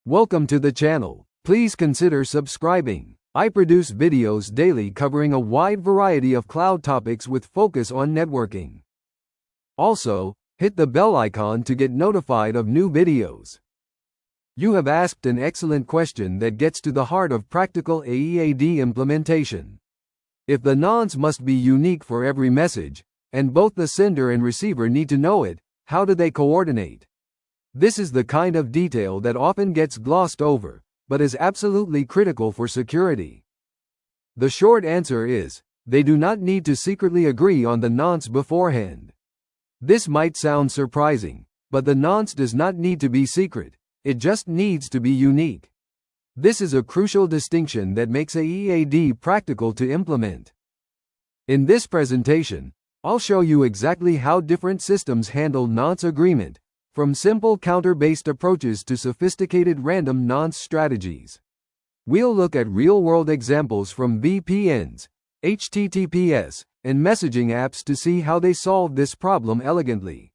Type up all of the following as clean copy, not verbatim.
Welcome to the channel. Please consider subscribing. I produce videos daily covering a wide variety of cloud topics with focus on networking. Also, hit the bell icon to get notified of new videos. You have asked an excellent question that gets to the heart of practical AEAD implementation. If the nonce must be unique for every message, and both the sender and receiver need to know it, how do they coordinate? This is the kind of detail that often gets glossed over, but is absolutely critical for security. The short answer is, they do not need to secretly agree on the nonce beforehand. This might sound surprising, but the nonce does not need to be secret, it just needs to be unique. This is a crucial distinction that makes AEAD practical to implement. In this presentation, I'll show you exactly how different systems handle nonce agreement, from simple counter-based approaches to sophisticated random nonce strategies. We'll look at real-world examples from VPNs, HTTPS, and messaging apps to see how they solve this problem elegantly.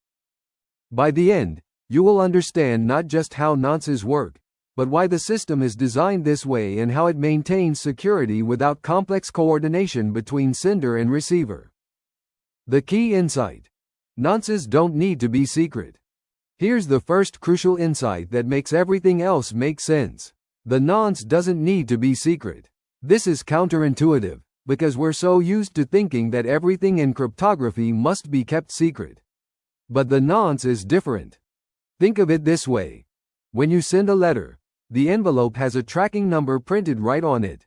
By the end, you will understand not just how nonces work, but why the system is designed this way and how it maintains security without complex coordination between sender and receiver. The key insight: nonces don't need to be secret. Here's the first crucial insight that makes everything else make sense. The nonce doesn't need to be secret. This is counterintuitive, because we're so used to thinking that everything in cryptography must be kept secret. But the nonce is different. Think of it this way. When you send a letter, the envelope has a tracking number printed right on it.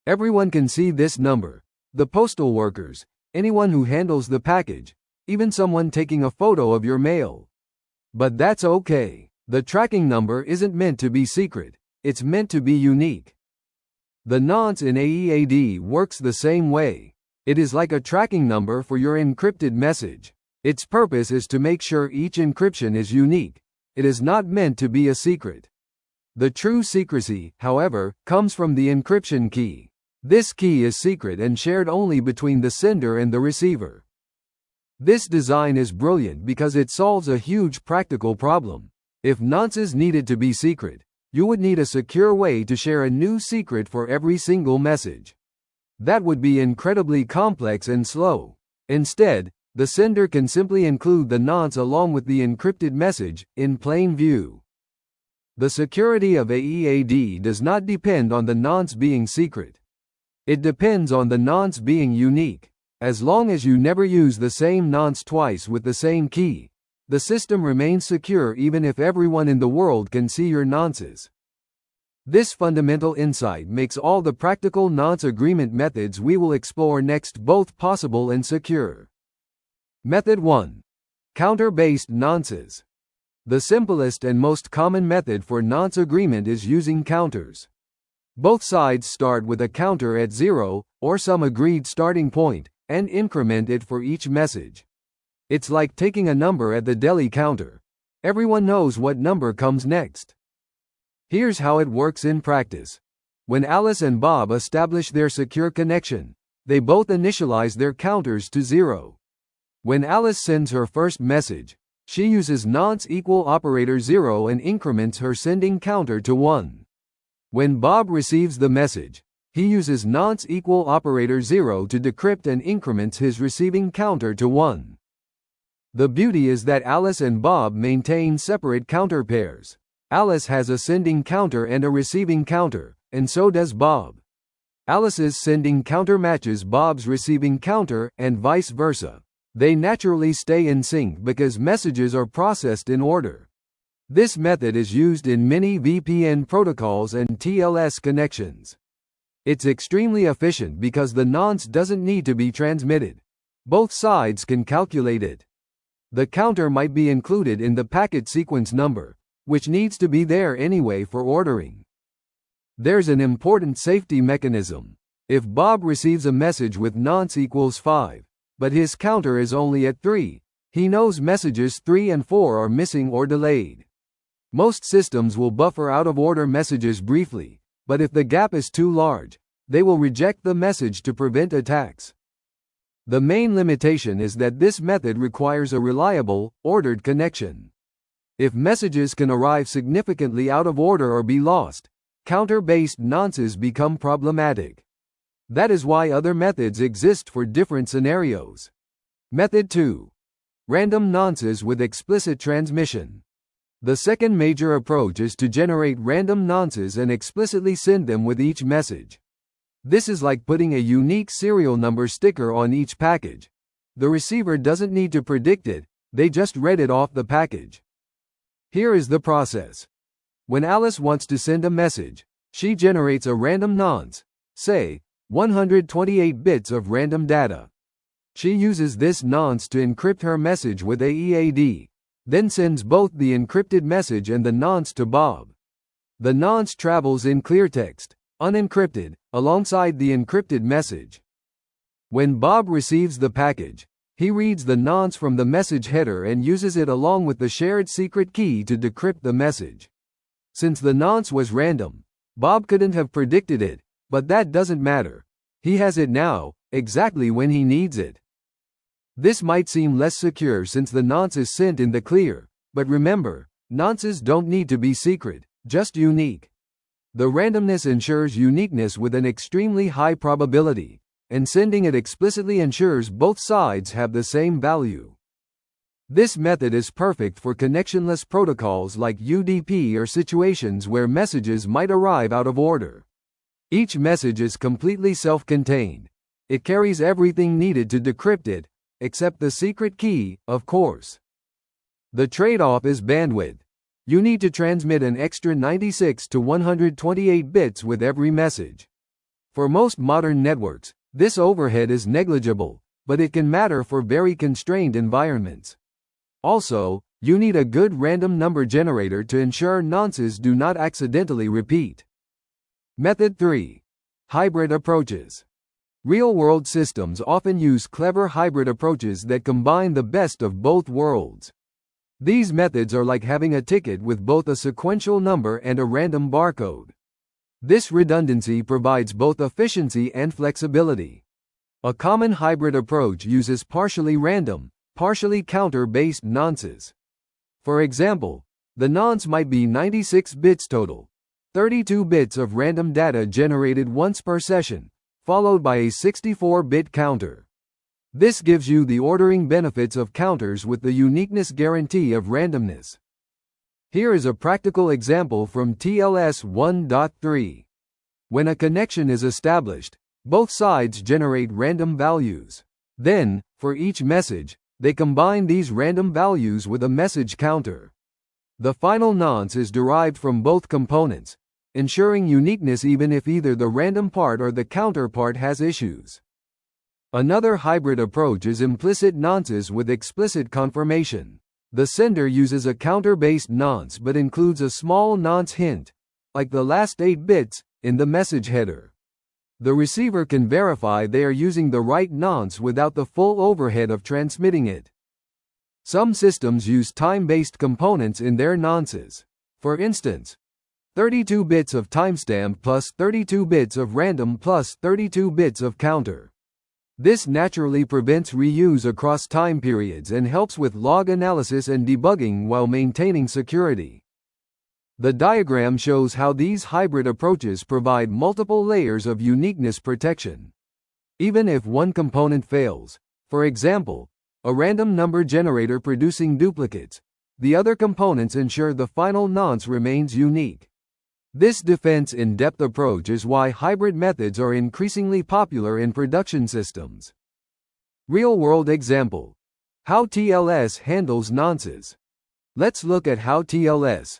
Everyone can see this number: the postal workers, anyone who handles the package, even someone taking a photo of your mail. But that's okay. The tracking number isn't meant to be secret, it's meant to be unique. The nonce in AEAD works the same way. It is like a tracking number for your encrypted message. Its purpose is to make sure each encryption is unique. It is not meant to be a secret. The true secrecy, however, comes from the encryption key. This key is secret and shared only between the sender and the receiver. This design is brilliant because it solves a huge practical problem. If nonces needed to be secret, you would need a secure way to share a new secret for every single message. That would be incredibly complex and slow. Instead, the sender can simply include the nonce along with the encrypted message, in plain view. The security of AEAD does not depend on the nonce being secret. It depends on the nonce being unique. As long as you never use the same nonce twice with the same key, the system remains secure even if everyone in the world can see your nonces. This fundamental insight makes all the practical nonce agreement methods we will explore next both possible and secure. Method 1. Counter-based nonces. The simplest and most common method for nonce agreement is using counters. Both sides start with a counter at 0, or some agreed starting point, and increment it for each message. It's like taking a number at the deli counter. Everyone knows what number comes next. Here's how it works in practice. When Alice and Bob establish their secure connection, they both initialize their counters to 0. When Alice sends her first message, she uses nonce equal operator 0 and increments her sending counter to 1. When Bob receives the message, he uses nonce equal operator 0 to decrypt and increments his receiving counter to 1. The beauty is that Alice and Bob maintain separate counter pairs. Alice has a sending counter and a receiving counter, and so does Bob. Alice's sending counter matches Bob's receiving counter, and vice versa. They naturally stay in sync because messages are processed in order. This method is used in many VPN protocols and TLS connections. It's extremely efficient because the nonce doesn't need to be transmitted. Both sides can calculate it. The counter might be included in the packet sequence number, which needs to be there anyway for ordering. There's an important safety mechanism. If Bob receives a message with nonce equals 5, but his counter is only at 3, he knows messages 3 and 4 are missing or delayed. Most systems will buffer out-of-order messages briefly, but if the gap is too large, they will reject the message to prevent attacks. The main limitation is that this method requires a reliable, ordered connection. If messages can arrive significantly out of order or be lost, counter-based nonces become problematic. That is why other methods exist for different scenarios. Method 2. Random nonces with explicit transmission. The second major approach is to generate random nonces and explicitly send them with each message. This is like putting a unique serial number sticker on each package. The receiver doesn't need to predict it, they just read it off the package. Here is the process. When Alice wants to send a message, she generates a random nonce, say, 128 bits of random data. She uses this nonce to encrypt her message with AEAD, then sends both the encrypted message and the nonce to Bob. The nonce travels in cleartext, unencrypted, alongside the encrypted message. When Bob receives the package, he reads the nonce from the message header and uses it along with the shared secret key to decrypt the message. Since the nonce was random, Bob couldn't have predicted it, but that doesn't matter. He has it now, exactly when he needs it. This might seem less secure since the nonce is sent in the clear, but remember, nonces don't need to be secret, just unique. The randomness ensures uniqueness with an extremely high probability, and sending it explicitly ensures both sides have the same value. This method is perfect for connectionless protocols like UDP or situations where messages might arrive out of order. Each message is completely self-contained. It carries everything needed to decrypt it, except the secret key, of course. The trade-off is bandwidth. You need to transmit an extra 96 to 128 bits with every message. For most modern networks, this overhead is negligible, but it can matter for very constrained environments. Also, you need a good random number generator to ensure nonces do not accidentally repeat. Method 3. Hybrid approaches. Real-world systems often use clever hybrid approaches that combine the best of both worlds. These methods are like having a ticket with both a sequential number and a random barcode. This redundancy provides both efficiency and flexibility. A common hybrid approach uses partially random, partially counter-based nonces. For example, the nonce might be 96 bits total, 32 bits of random data generated once per session, followed by a 64-bit counter. This gives you the ordering benefits of counters with the uniqueness guarantee of randomness. Here is a practical example from TLS 1.3. When a connection is established, both sides generate random values. Then, for each message, they combine these random values with a message counter. The final nonce is derived from both components, ensuring uniqueness even if either the random part or the counter part has issues. Another hybrid approach is implicit nonces with explicit confirmation. The sender uses a counter-based nonce but includes a small nonce hint, like the last 8 bits, in the message header. The receiver can verify they are using the right nonce without the full overhead of transmitting it. Some systems use time-based components in their nonces. For instance, 32 bits of timestamp plus 32 bits of random plus 32 bits of counter. This naturally prevents reuse across time periods and helps with log analysis and debugging while maintaining security. The diagram shows how these hybrid approaches provide multiple layers of uniqueness protection. Even if one component fails, for example, a random number generator producing duplicates, the other components ensure the final nonce remains unique. This defense-in-depth approach is why hybrid methods are increasingly popular in production systems. Real-world example. How TLS handles nonces. Let's look at how TLS,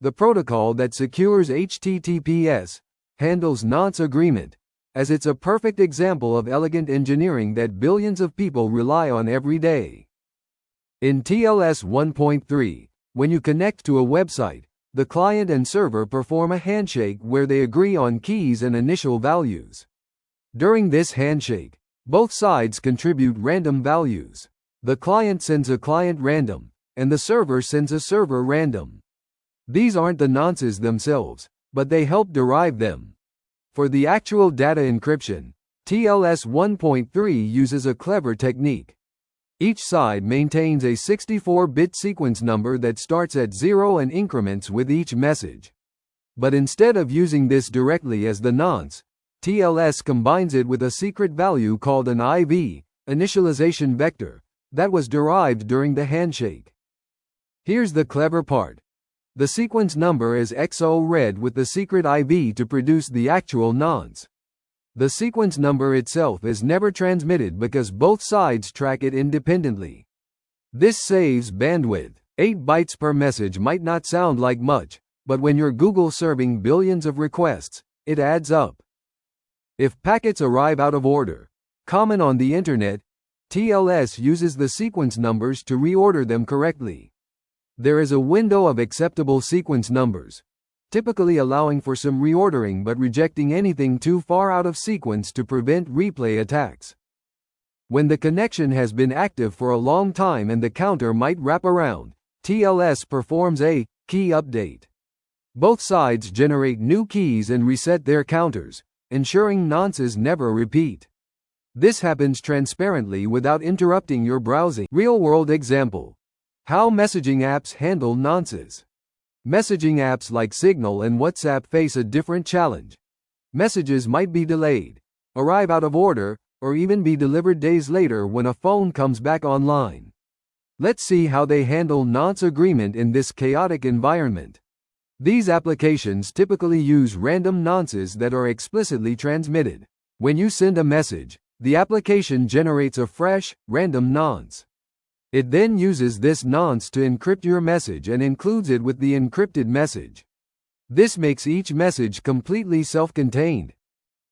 the protocol that secures HTTPS, handles nonce agreement, as it's a perfect example of elegant engineering that billions of people rely on every day. In TLS 1.3, when you connect to a website, the client and server perform a handshake where they agree on keys and initial values. During this handshake, both sides contribute random values. The client sends a client random, and the server sends a server random. These aren't the nonces themselves, but they help derive them. For the actual data encryption, TLS 1.3 uses a clever technique. Each side maintains a 64-bit sequence number that starts at 0 and increments with each message. But instead of using this directly as the nonce, TLS combines it with a secret value called an IV, initialization vector, that was derived during the handshake. Here's the clever part. The sequence number is XO read with the secret IV to produce the actual nonce. The sequence number itself is never transmitted because both sides track it independently. This saves bandwidth. 8 bytes per message might not sound like much, but when you're Google serving billions of requests, it adds up. If packets arrive out of order, common on the internet, TLS uses the sequence numbers to reorder them correctly. There is a window of acceptable sequence numbers, typically allowing for some reordering but rejecting anything too far out of sequence to prevent replay attacks. When the connection has been active for a long time and the counter might wrap around, TLS performs a key update. Both sides generate new keys and reset their counters, ensuring nonces never repeat. This happens transparently without interrupting your browsing. Real-world example. How messaging apps handle nonces. Messaging apps like Signal and WhatsApp face a different challenge. Messages might be delayed, arrive out of order, or even be delivered days later when a phone comes back online. Let's see how they handle nonce agreement in this chaotic environment. These applications typically use random nonces that are explicitly transmitted. When you send a message, the application generates a fresh, random nonce. It then uses this nonce to encrypt your message and includes it with the encrypted message. This makes each message completely self-contained.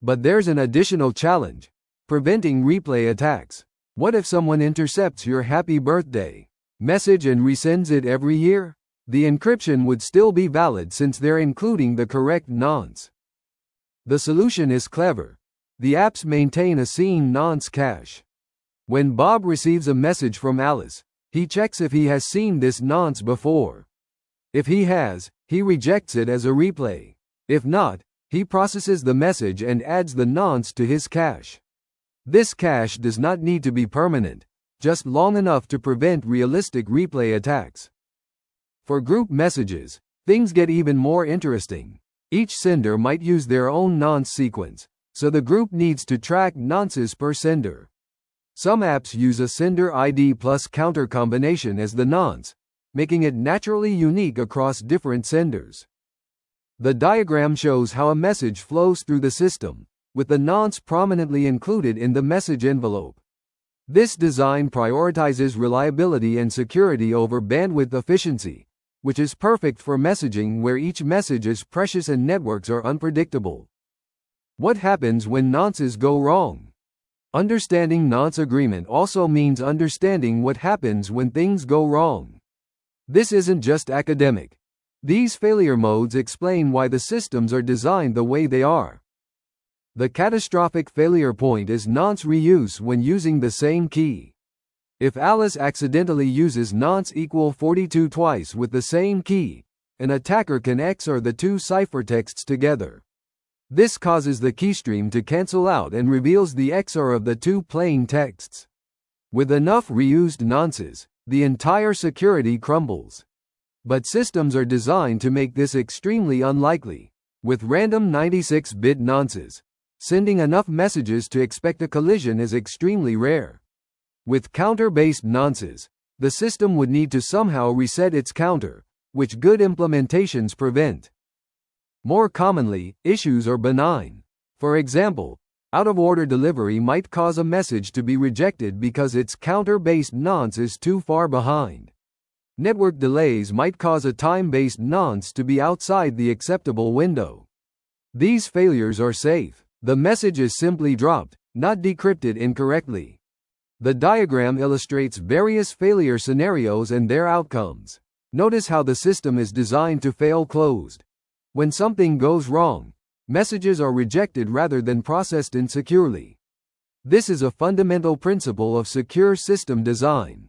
But there's an additional challenge: preventing replay attacks. What if someone intercepts your happy birthday message and resends it every year? The encryption would still be valid since they're including the correct nonce. The solution is clever. The apps maintain a seen nonce cache. When Bob receives a message from Alice, he checks if he has seen this nonce before. If he has, he rejects it as a replay. If not, he processes the message and adds the nonce to his cache. This cache does not need to be permanent, just long enough to prevent realistic replay attacks. For group messages, things get even more interesting. Each sender might use their own nonce sequence, so the group needs to track nonces per sender. Some apps use a sender ID plus counter combination as the nonce, making it naturally unique across different senders. The diagram shows how a message flows through the system, with the nonce prominently included in the message envelope. This design prioritizes reliability and security over bandwidth efficiency, which is perfect for messaging where each message is precious and networks are unpredictable. What happens when nonces go wrong? Understanding nonce agreement also means understanding what happens when things go wrong. This isn't just academic. These failure modes explain why the systems are designed the way they are. The catastrophic failure point is nonce reuse when using the same key. If Alice accidentally uses nonce equal 42 twice with the same key, an attacker can XOR the two ciphertexts together. This causes the keystream to cancel out and reveals the XOR of the two plain texts. With enough reused nonces, the entire security crumbles. But systems are designed to make this extremely unlikely. With random 96-bit nonces, sending enough messages to expect a collision is extremely rare. With counter-based nonces, the system would need to somehow reset its counter, which good implementations prevent. More commonly, issues are benign. For example, out-of-order delivery might cause a message to be rejected because its counter-based nonce is too far behind. Network delays might cause a time-based nonce to be outside the acceptable window. These failures are safe. The message is simply dropped, not decrypted incorrectly. The diagram illustrates various failure scenarios and their outcomes. Notice how the system is designed to fail closed. When something goes wrong, messages are rejected rather than processed insecurely. This is a fundamental principle of secure system design.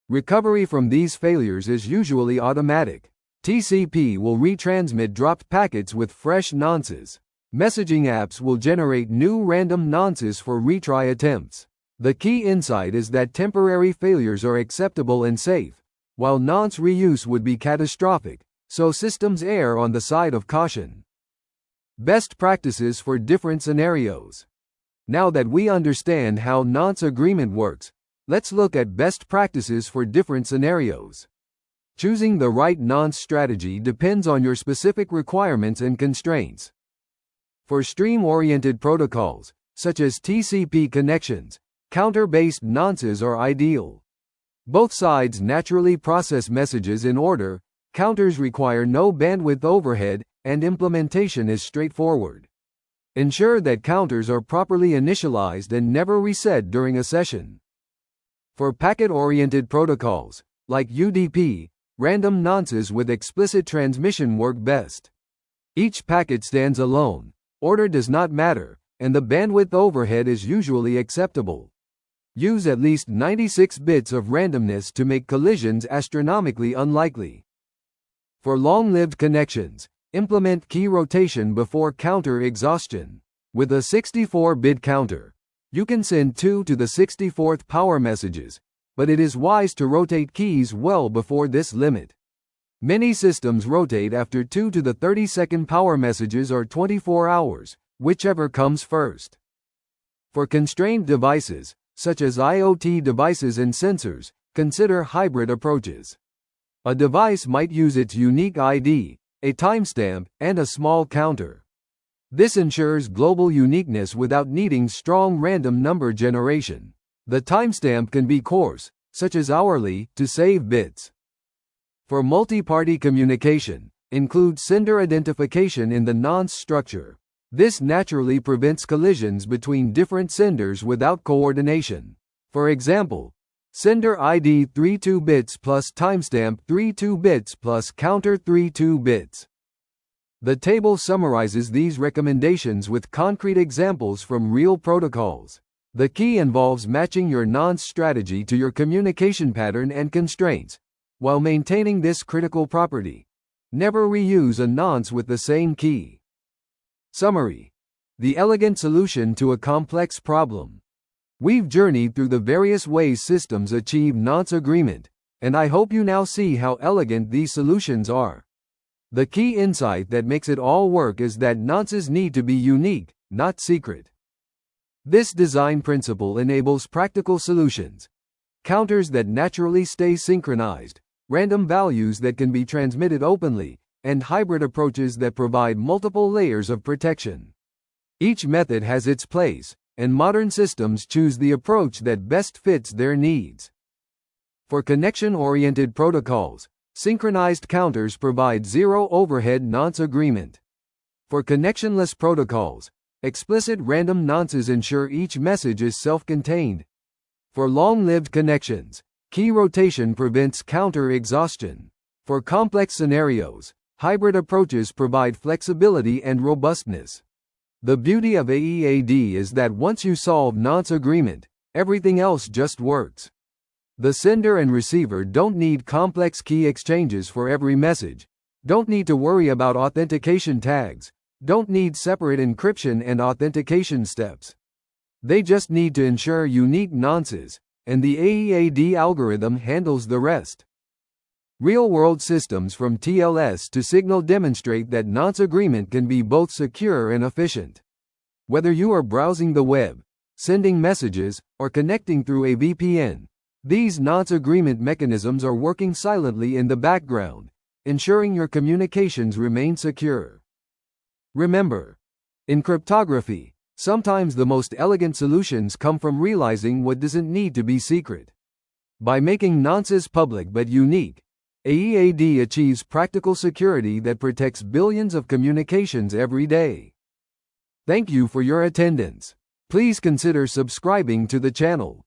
Recovery from these failures is usually automatic. TCP will retransmit dropped packets with fresh nonces. Messaging apps will generate new random nonces for retry attempts. The key insight is that temporary failures are acceptable and safe, while nonce reuse would be catastrophic, so systems err on the side of caution. Best practices for different scenarios. Now that we understand how nonce agreement works, let's look at best practices for different scenarios. Choosing the right nonce strategy depends on your specific requirements and constraints. For stream-oriented protocols, such as TCP connections, counter-based nonces are ideal. Both sides naturally process messages in order, counters require no bandwidth overhead, and implementation is straightforward. Ensure that counters are properly initialized and never reset during a session. For packet-oriented protocols, like UDP, random nonces with explicit transmission work best. Each packet stands alone, order does not matter, and the bandwidth overhead is usually acceptable. Use at least 96 bits of randomness to make collisions astronomically unlikely. For long-lived connections, implement key rotation before counter exhaustion. With a 64-bit counter, you can send 2 to the 64th power messages, but it is wise to rotate keys well before this limit. Many systems rotate after 2 to the 32nd power messages or 24 hours, whichever comes first. For constrained devices, such as IoT devices and sensors, consider hybrid approaches. A device might use its unique ID, a timestamp, and a small counter. This ensures global uniqueness without needing strong random number generation. The timestamp can be coarse, such as hourly, to save bits. For multi-party communication, include sender identification in the nonce structure. This naturally prevents collisions between different senders without coordination. For example, sender ID 32 bits plus timestamp 32 bits plus counter 32 bits. The table summarizes these recommendations with concrete examples from real protocols. The key involves matching your nonce strategy to your communication pattern and constraints, while maintaining this critical property. Never reuse a nonce with the same key. Summary: the elegant solution to a complex problem. We've journeyed through the various ways systems achieve nonce agreement, and I hope you now see how elegant these solutions are. The key insight that makes it all work is that nonces need to be unique, not secret. This design principle enables practical solutions: counters that naturally stay synchronized, random values that can be transmitted openly, and hybrid approaches that provide multiple layers of protection. Each method has its place, and modern systems choose the approach that best fits their needs. For connection-oriented protocols, synchronized counters provide zero overhead nonce agreement. For connectionless protocols, explicit random nonces ensure each message is self-contained. For long-lived connections, key rotation prevents counter exhaustion. For complex scenarios, hybrid approaches provide flexibility and robustness. The beauty of AEAD is that once you solve nonce agreement, everything else just works. The sender and receiver don't need complex key exchanges for every message, don't need to worry about authentication tags, don't need separate encryption and authentication steps. They just need to ensure unique nonces, and the AEAD algorithm handles the rest. Real-world systems from TLS to Signal demonstrate that nonce agreement can be both secure and efficient. Whether you are browsing the web, sending messages, or connecting through a VPN, these nonce agreement mechanisms are working silently in the background, ensuring your communications remain secure. Remember, in cryptography, sometimes the most elegant solutions come from realizing what doesn't need to be secret. By making nonces public but unique, AEAD achieves practical security that protects billions of communications every day. Thank you for your attendance. Please consider subscribing to the channel.